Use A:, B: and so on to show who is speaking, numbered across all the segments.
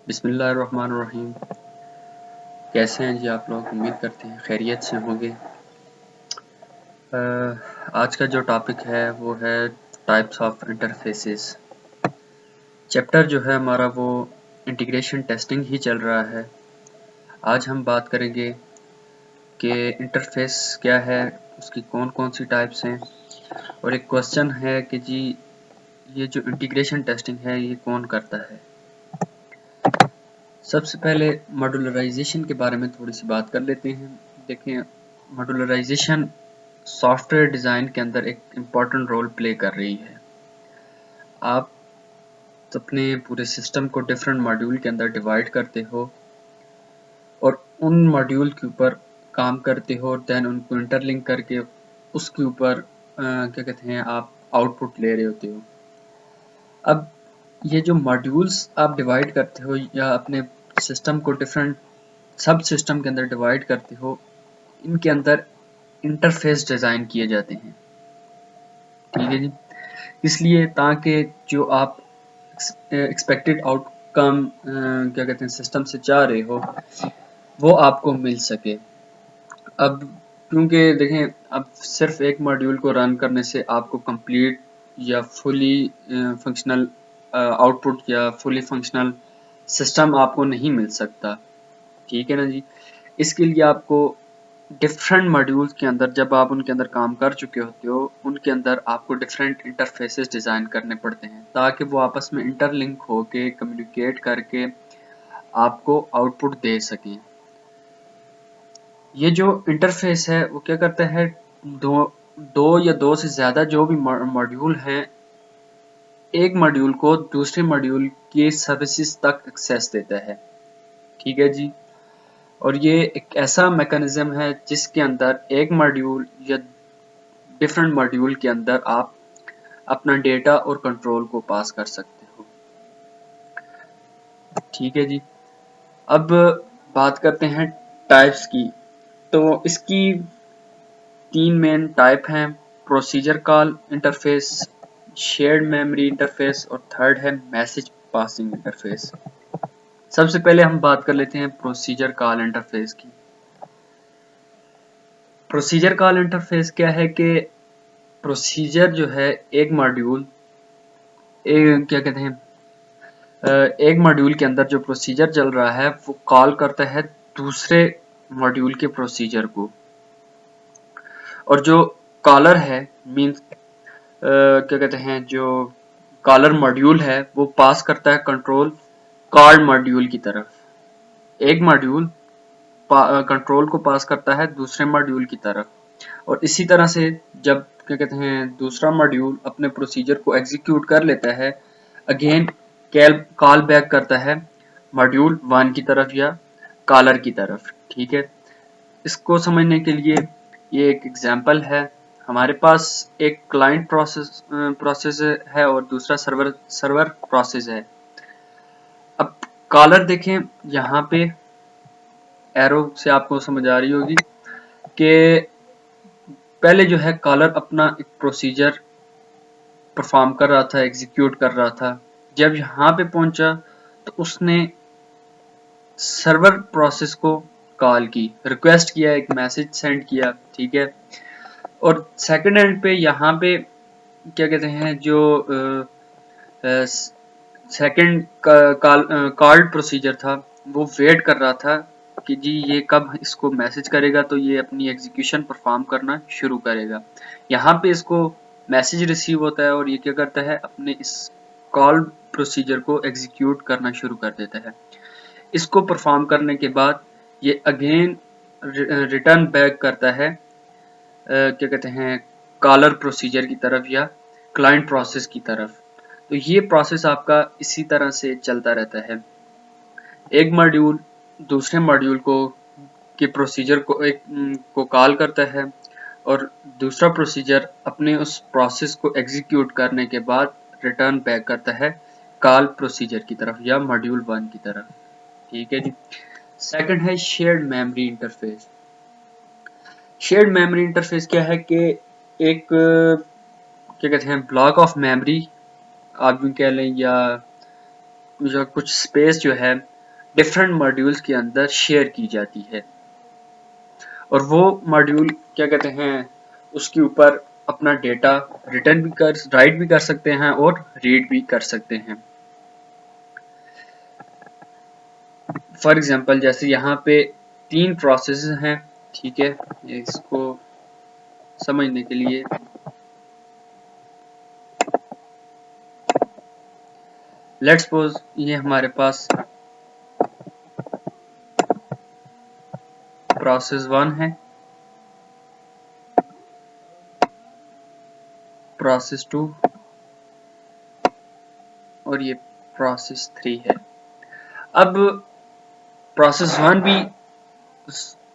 A: बिस्मिल्लाहिर्रहमानिर्रहीम। कैसे हैं जी आप लोग? उम्मीद करते हैं खैरियत से होंगे। आज का जो टॉपिक है वो है टाइप्स ऑफ इंटरफेसेस। चैप्टर जो है हमारा वो इंटीग्रेशन टेस्टिंग ही चल रहा है। आज हम बात करेंगे कि इंटरफेस क्या है, उसकी कौन कौन सी टाइप्स हैं, और एक क्वेश्चन है कि जी ये जो इंटीग्रेशन टेस्टिंग है ये कौन करता है। सबसे पहले मॉड्यूलराइजेशन के बारे में थोड़ी सी बात कर लेते हैं। देखें, मॉड्यूलराइजेशन सॉफ्टवेयर डिज़ाइन के अंदर एक इम्पॉर्टेंट रोल प्ले कर रही है। आप अपने पूरे सिस्टम को डिफरेंट मॉड्यूल के अंदर डिवाइड करते हो और उन मॉड्यूल के ऊपर काम करते हो और देन उनको इंटरलिंक करके उसके ऊपर क्या कहते हैं आप आउटपुट ले रहे होते हो। अब ये जो मॉड्यूल्स आप डिवाइड करते हो या अपने सिस्टम को डिफरेंट सब सिस्टम के अंदर डिवाइड करते हो, इनके अंदर इंटरफेस डिज़ाइन किए जाते हैं। ठीक है जी। इसलिए ताकि जो आप एक्सपेक्टेड आउटकम क्या कहते हैं सिस्टम से चाह रहे हो वो आपको मिल सके। अब क्योंकि देखें, अब सिर्फ एक मॉड्यूल को रन करने से आपको कंप्लीट या फुली फंक्शनल आउटपुट या फुली फंक्शनल सिस्टम आपको नहीं मिल सकता। ठीक है ना जी। इसके लिए आपको डिफरेंट मॉड्यूल्स के अंदर जब आप उनके अंदर काम कर चुके होते हो, उनके अंदर आपको डिफरेंट इंटरफेसेस डिज़ाइन करने पड़ते हैं ताकि वो आपस में इंटरलिंक होके कम्युनिकेट करके आपको आउटपुट दे सकें। ये जो इंटरफेस है वो क्या करता है, दो या दो से ज़्यादा जो भी मॉड्यूल हैं, एक मॉड्यूल को दूसरे मॉड्यूल की सर्विसेज तक एक्सेस देता है। ठीक है जी। और ये एक ऐसा मैकेनिज्म है जिसके अंदर एक मॉड्यूल या डिफरेंट मॉड्यूल के अंदर आप अपना डेटा और कंट्रोल को पास कर सकते हो। ठीक है जी। अब बात करते हैं टाइप्स की। तो इसकी तीन मेन टाइप हैं: procedure call interface, shared memory interface और थर्ड है मैसेज पासिंग इंटरफेस। सबसे पहले हम बात कर लेते हैं प्रोसीजर कॉल इंटरफेस की। प्रोसीजर कॉल इंटरफेस क्या है कि प्रोसीजर जो है एक मॉड्यूल क्या कहते हैं एक मॉड्यूल के अंदर जो प्रोसीजर चल रहा है वो कॉल करता है दूसरे मॉड्यूल के प्रोसीजर को, और जो कॉलर है मींस क्या कहते हैं जो कॉलर मॉड्यूल है वो पास करता है कंट्रोल कॉल्ड मॉड्यूल की तरफ। एक मॉड्यूल कंट्रोल को पास करता है दूसरे मॉड्यूल की तरफ, और इसी तरह से जब क्या कहते हैं दूसरा मॉड्यूल अपने प्रोसीजर को एग्जीक्यूट कर लेता है, अगेन कॉल बैक करता है मॉड्यूल 1 की तरफ या कॉलर की तरफ। ठीक है। इसको समझने के लिए ये एक एग्जांपल है। हमारे पास एक क्लाइंट प्रोसेस है और दूसरा सर्वर प्रोसेस है। अब कॉलर देखें, यहाँ पे एरो से आपको समझ आ रही होगी कि पहले जो है कॉलर अपना एक प्रोसीजर परफॉर्म कर रहा था, एग्जीक्यूट कर रहा था। जब यहाँ पे पहुंचा तो उसने सर्वर प्रोसेस को कॉल की, रिक्वेस्ट किया, एक मैसेज सेंड किया। ठीक है। और सेकंड एंड पे यहाँ पे क्या कहते हैं जो सेकंड कॉल्ड प्रोसीजर था वो वेट कर रहा था कि जी ये कब इसको मैसेज करेगा तो ये अपनी एग्जीक्यूशन परफॉर्म करना शुरू करेगा। यहाँ पे इसको मैसेज रिसीव होता है और ये क्या करता है, अपने इस कॉल प्रोसीजर को एग्जीक्यूट करना शुरू कर देता है। इसको परफॉर्म करने के बाद ये अगेन रिटर्न बैक करता है क्या कहते हैं कॉलर प्रोसीजर की तरफ या क्लाइंट प्रोसेस की तरफ। तो ये प्रोसेस आपका इसी तरह से चलता रहता है। एक मॉड्यूल दूसरे मॉड्यूल के प्रोसीजर को कॉल करता है और दूसरा प्रोसीजर अपने उस प्रोसेस को एग्जीक्यूट करने के बाद रिटर्न बैक करता है कॉल प्रोसीजर की तरफ या मॉड्यूल 1 की तरफ। ठीक है जी। सेकंड है shared memory interface. Shared memory interface क्या है कि एक क्या कहते हैं ब्लॉक ऑफ मेमोरी आप यूँ कह लें, या कुछ स्पेस जो है डिफरेंट मॉड्यूल्स के अंदर शेयर की जाती है, और वो मॉड्यूल क्या कहते हैं उसके ऊपर अपना डेटा रिटर्न भी कर राइट भी कर सकते हैं और रीड भी कर सकते हैं। फॉर एग्जांपल जैसे यहाँ पे 3 प्रोसेस हैं, ठीक है, इसको समझने के लिए लेट्स सपोज ये हमारे पास प्रोसेस 1 है, प्रोसेस 2 और ये प्रोसेस 3 है। अब प्रोसेस 1 भी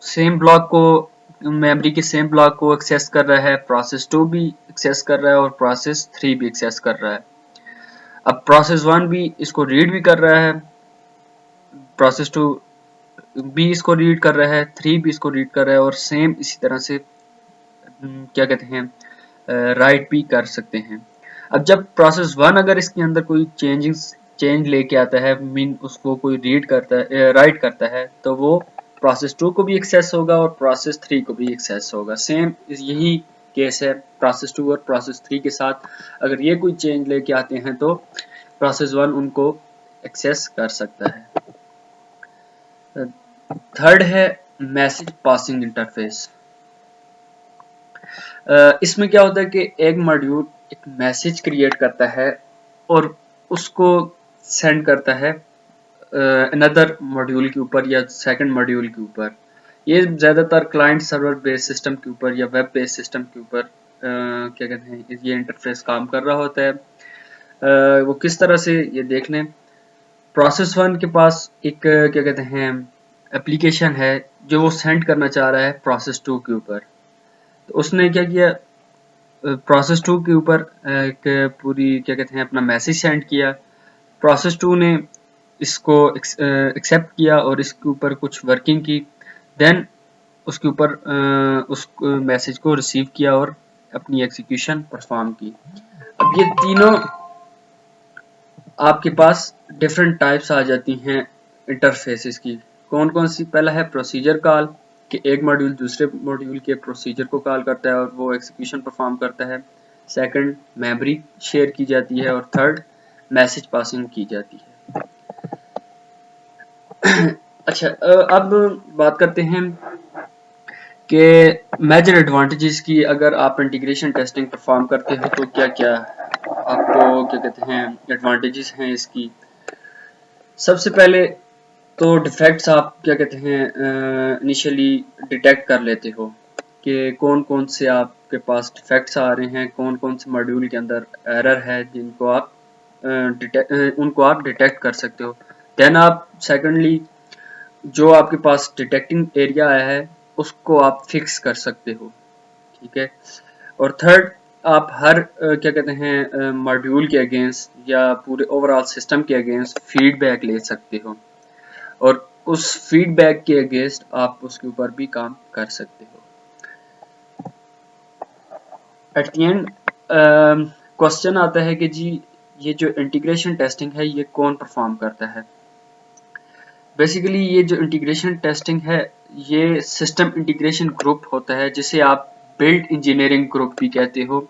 A: सेम ब्लॉक को मेमोरी के सेम ब्लॉक को एक्सेस कर रहा है, प्रोसेस 2 भी एक्सेस कर रहा है और प्रोसेस 3 भी एक्सेस कर रहा है। अब प्रोसेस 1 भी इसको रीड भी कर रहा है, प्रोसेस 2 भी इसको रीड कर रहा है, 3 भी इसको रीड कर रहा है, और सेम इसी तरह से क्या कहते हैं राइट भी कर सकते हैं। अब जब प्रोसेस 1 अगर इसके अंदर कोई चेंज लेके आता है, मीन उसको कोई रीड करता है राइट करता है, तो वो प्रोसेस 2 को भी एक्सेस होगा और प्रोसेस 3 को भी एक्सेस होगा। सेम यही केस है प्रोसेस 2 और प्रोसेस 3 के साथ, अगर ये कोई चेंज लेके आते हैं तो प्रोसेस 1 उनको एक्सेस कर सकता है। थर्ड है मैसेज पासिंग इंटरफेस। इसमें क्या होता है कि एक मॉड्यूल एक मैसेज क्रिएट करता है और उसको सेंड करता है अनदर मॉड्यूल के ऊपर या सेकंड मॉड्यूल के ऊपर। ये ज़्यादातर क्लाइंट सर्वर बेस्ड सिस्टम के ऊपर या वेब बेस्ड सिस्टम के ऊपर क्या कहते हैं ये इंटरफेस काम कर रहा होता है। वो किस तरह से ये देख लें। प्रोसेस 1 के पास एक क्या कहते हैं एप्लीकेशन है जो वो सेंड करना चाह रहा है प्रोसेस 2 के ऊपर। तो उसने क्या किया, प्रोसेस 2 के ऊपर एक पूरी क्या कहते हैं अपना मैसेज सेंड किया। प्रोसेस 2 ने इसको एक्सेप्ट किया और इसके ऊपर कुछ वर्किंग की, देन उसके ऊपर उस मैसेज को रिसीव किया और अपनी एग्जीक्यूशन परफॉर्म की। अब ये तीनों आपके पास डिफरेंट टाइप्स आ जाती हैं इंटरफेसेस की। कौन कौन सी? पहला है प्रोसीजर कॉल, कि एक मॉड्यूल दूसरे मॉड्यूल के प्रोसीजर को कॉल करता है और वो एग्जीक्यूशन परफॉर्म करता है। सेकंड, मेमोरी शेयर की जाती है, और थर्ड, मैसेज पासिंग की जाती है। अच्छा, अब बात करते हैं कि मेजर एडवांटेजेस की। अगर आप इंटीग्रेशन टेस्टिंग परफॉर्म करते हो तो क्या क्या आपको क्या कहते हैं एडवांटेजेस हैं इसकी। सबसे पहले तो डिफेक्ट्स आप क्या कहते हैं इनिशियली डिटेक्ट कर लेते हो कि कौन कौन से आपके पास डिफेक्ट्स आ रहे हैं, कौन कौन से मॉड्यूल के अंदर एरर है जिनको आप उनको आप डिटेक्ट कर सकते हो। देन आप सेकेंडली जो आपके पास डिटेक्टिंग एरिया आया है उसको आप फिक्स कर सकते हो, ठीक है। और थर्ड, आप हर क्या कहते हैं मॉड्यूल के अगेंस्ट या पूरे ओवरऑल सिस्टम के अगेंस्ट फीडबैक ले सकते हो, और उस फीडबैक के अगेंस्ट आप उसके ऊपर भी काम कर सकते हो। एट द एंड क्वेश्चन आता है कि जी ये जो इंटीग्रेशन टेस्टिंग है ये कौन परफॉर्म करता है। बेसिकली ये जो इंटीग्रेशन टेस्टिंग है ये सिस्टम इंटीग्रेशन ग्रुप होता है, जिसे आप बिल्ड इंजीनियरिंग ग्रुप भी कहते हो,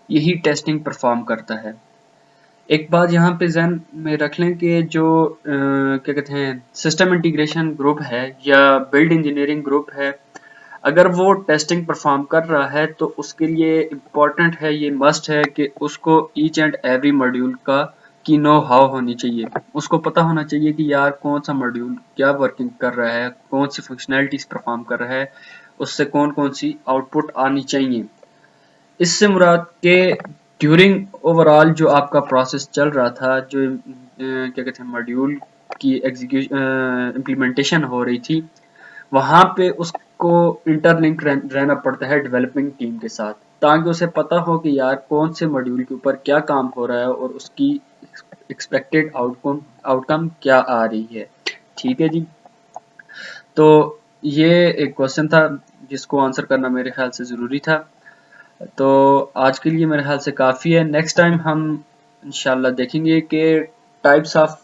A: यही टेस्टिंग परफॉर्म करता है। एक बात यहाँ पे ज़हन में रख लें कि जो क्या कहते हैं सिस्टम इंटीग्रेशन ग्रुप है या बिल्ड इंजीनियरिंग ग्रुप है, अगर वो टेस्टिंग परफॉर्म कर रहा है तो उसके लिए इम्पोर्टेंट है, ये मस्ट है कि उसको ईच एंड एवरी मॉड्यूल का की नो हाउ होनी चाहिए। उसको पता होना चाहिए कि यार कौन सा मॉड्यूल क्या वर्किंग कर रहा है, कौन सी फंक्शनैलिटीज परफॉर्म कर रहा है, उससे कौन कौन सी आउटपुट आनी चाहिए। इससे मुराद के ड्यूरिंग ओवरऑल जो आपका प्रोसेस चल रहा था, जो क्या कहते हैं मॉड्यूल की इम्प्लीमेंटेशन हो रही थी, वहाँ पे उसको इंटरलिंक रहना पड़ता है डेवलपिंग टीम के साथ, ताकि उसे पता हो कि यार कौन से मॉड्यूल के ऊपर क्या काम हो रहा है और उसकी एक्सपेक्टेड आउटकम क्या आ रही है। ठीक है जी, तो ये एक क्वेश्चन था जिसको आंसर करना मेरे ख्याल से ज़रूरी था। तो आज के लिए मेरे ख्याल से काफ़ी है। नेक्स्ट टाइम हम इंशाल्लाह देखेंगे कि टाइप्स ऑफ